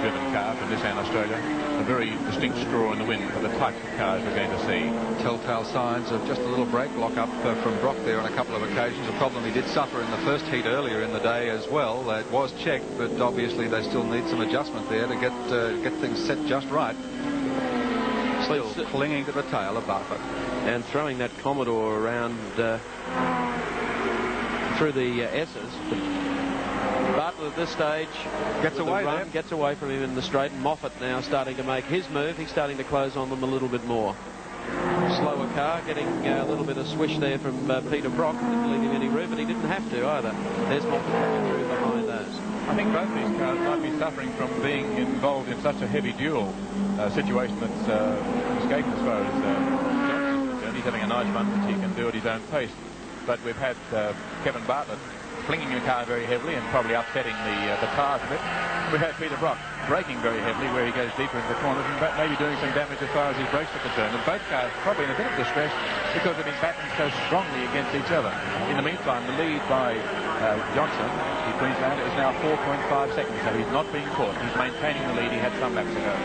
German car from Nissan Australia. A very distinct straw in the wind for the types of cars we're going to see. Telltale signs of just a little brake lock-up from Brock there on a couple of occasions. A problem he did suffer in the first heat earlier in the day as well. It was checked, but obviously they still need some adjustment there to get things set just right. Still clinging to the tail of Bartlett. And throwing that Commodore around through the S's. Bartlett at this stage gets away from him in the straight, and Moffat now starting to make his move. He's starting to close on them a little bit more. Slower car, getting a little bit of swish there from Peter Brock. Didn't leave him any room, but he didn't have to either. There's Moffat coming through behind those. I think both these cars might be suffering from being involved in such a heavy duel situation that's escaped as far as Johnson's concerned. He's having a nice run, which he can do at his own pace. But we've had Kevin Bartlett flinging the car very heavily and probably upsetting the tires a bit. We've had Peter Brock braking very heavily where he goes deeper into the corners and maybe doing some damage as far as his brakes are concerned. And both cars probably in a bit of distress because they've been battling so strongly against each other. In the meantime, the lead by Johnson, the Queenslander, is now 4.5 seconds, so he's not being caught. He's maintaining the lead he had some laps ago.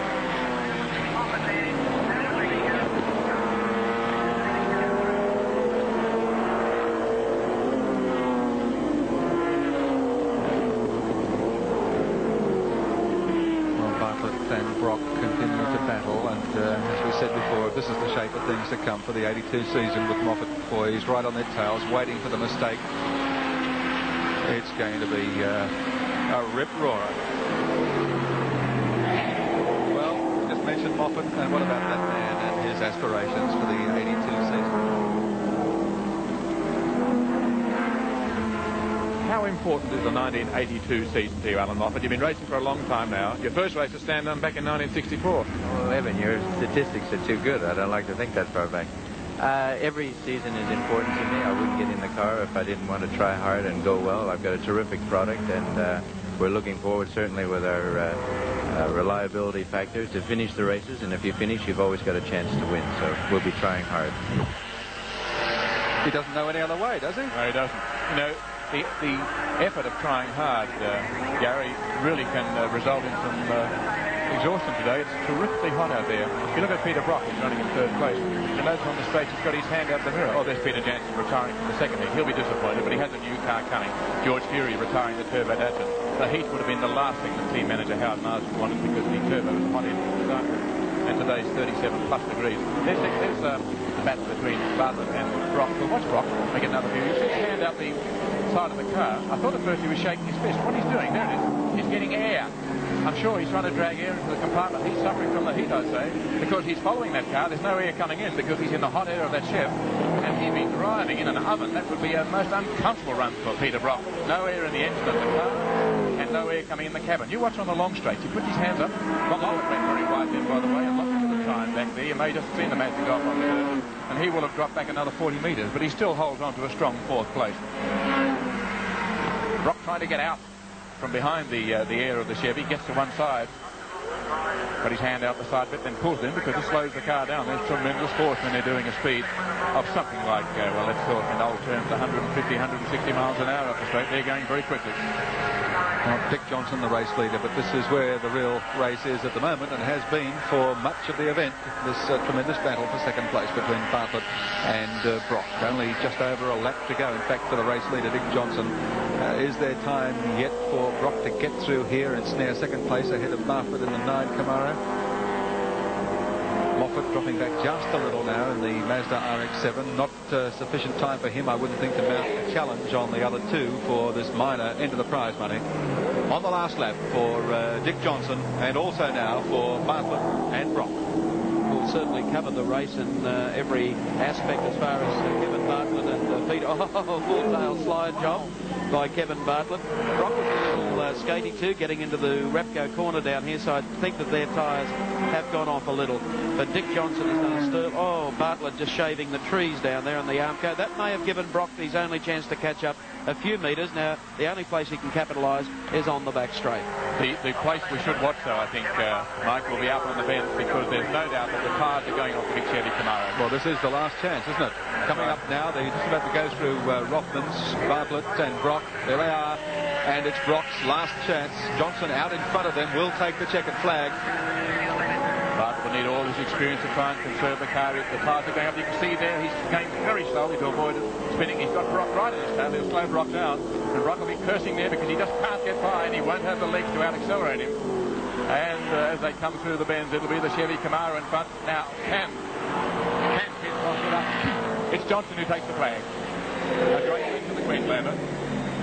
This is the shape of things to come for the 82 season with Moffat boys right on their tails, waiting for the mistake. It's going to be a rip-roarer. Well, just mentioned Moffat, and what about that man and his aspirations for the 82 season? How important is the 1982 season to you, Alan Moffat? You've been racing for a long time now. Your first race at Sandown back in 1964. Well, Evan, your statistics are too good. I don't like to think that far back. Every season is important to me. I wouldn't get in the car if I didn't want to try hard and go well. I've got a terrific product, and we're looking forward, certainly with our reliability factors, to finish the races. And if you finish, you've always got a chance to win. So we'll be trying hard. He doesn't know any other way, does he? No, he doesn't. You know, the effort of trying hard, Gary, really can result in some exhaustion today. It's terrifically hot out there. If you look at Peter Brock, who's running in third place, you notice on the straight he's got his hand out the mirror. Oh, there's Peter Jansen retiring from the second heat. He'll be disappointed, but he has a new car coming. George Fury retiring the turbo Datsun. The heat would have been the last thing the team manager Howard Marsden wanted because the turbo was hot in the start. And today's 37 plus degrees. There's the battle between Bartlett and Brock. Well, watch Brock make another view. You see his hand out the side of the car. I thought at first he was shaking his fist. What he's doing, there it is. He's getting air. I'm sure he's trying to drag air into the compartment. He's suffering from the heat, I'd say, because he's following that car. There's no air coming in because he's in the hot air of that Chev. And he'd be driving in an oven. That would be a most uncomfortable run for Peter Brock. No air in the engine of the car and no air coming in the cabin. You watch on the long straights. He puts his hands up. Moffat went very wide then, by the way, and lost a bit of time back there. You may just have seen the magic off on the and he will have dropped back another 40 metres, but he still holds on to a strong fourth place. Brock trying to get out from behind the air of the Chevy, gets to one side, got his hand out the side bit, then pulls in because it slows the car down. There's tremendous force when they're doing a speed of something like, well, let's talk in old terms, 150, 160 miles an hour up the straight. They're going very quickly. Dick Johnson, the race leader, but this is where the real race is at the moment and has been for much of the event. This tremendous battle for second place between Bartlett and Brock. Only just over a lap to go, in fact, for the race leader, Dick Johnson. Is there time yet for Brock to get through here and snare second place ahead of Bartlett in the 9 Camaro? Moffat dropping back just a little now in the Mazda RX-7. Not sufficient time for him, I wouldn't think, to mount a challenge on the other two for this minor end of the prize money. On the last lap for Dick Johnson, and also now for Bartlett and Brock. We'll certainly cover the race in every aspect as far as Kevin Bartlett and Peter. Full tail slide job by Kevin Bartlett. Brock was a little skaty too, getting into the Repco corner down here, so I think that their tyres have gone off a little. But Dick Johnson has done a stir. Oh, Bartlett just shaving the trees down there on the Armco. That may have given Brock his only chance to catch up a few metres. Now, the only place he can capitalise is on the back straight. The place we should watch, though, I think, Mike, will be up on the bench because there's no doubt that the tyres are going off the big Chevy Camaro. Well, this is the last chance, isn't it? Coming up now, they're just about to go through Rothmans, Bartlett and Brock. There they are. and it's Brock's last chance. Johnson out in front of them will take the checkered flag. Bartlett will need all his experience to try and conserve the car. The tyres are going up. You can see there he's going very slowly to avoid it spinning. He's got Brock right in his tail. He'll slow Brock down. And Brock will be cursing there because he just can't get by and he won't have the legs to out-accelerate him. And as they come through the bends, it'll be the Chevy Camaro in front. Now, can Pete Brock get up? It's Johnson who takes the flag. A great win for the Queenslander.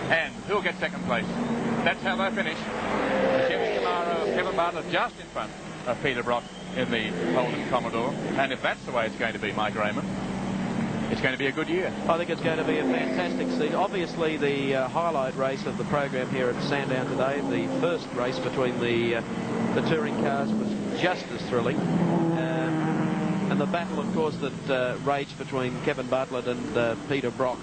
And who'll get second place? That's how they finish. The Chevy Camaro of Kevin Bartlett just in front of Peter Brock in the Holden Commodore. And if that's the way it's going to be, Mike Raymond, it's going to be a good year. I think it's going to be a fantastic season. Obviously, the highlight race of the program here at Sandown today, the first race between the touring cars, was just as thrilling. And the battle, of course, that raged between Kevin Bartlett and Peter Brock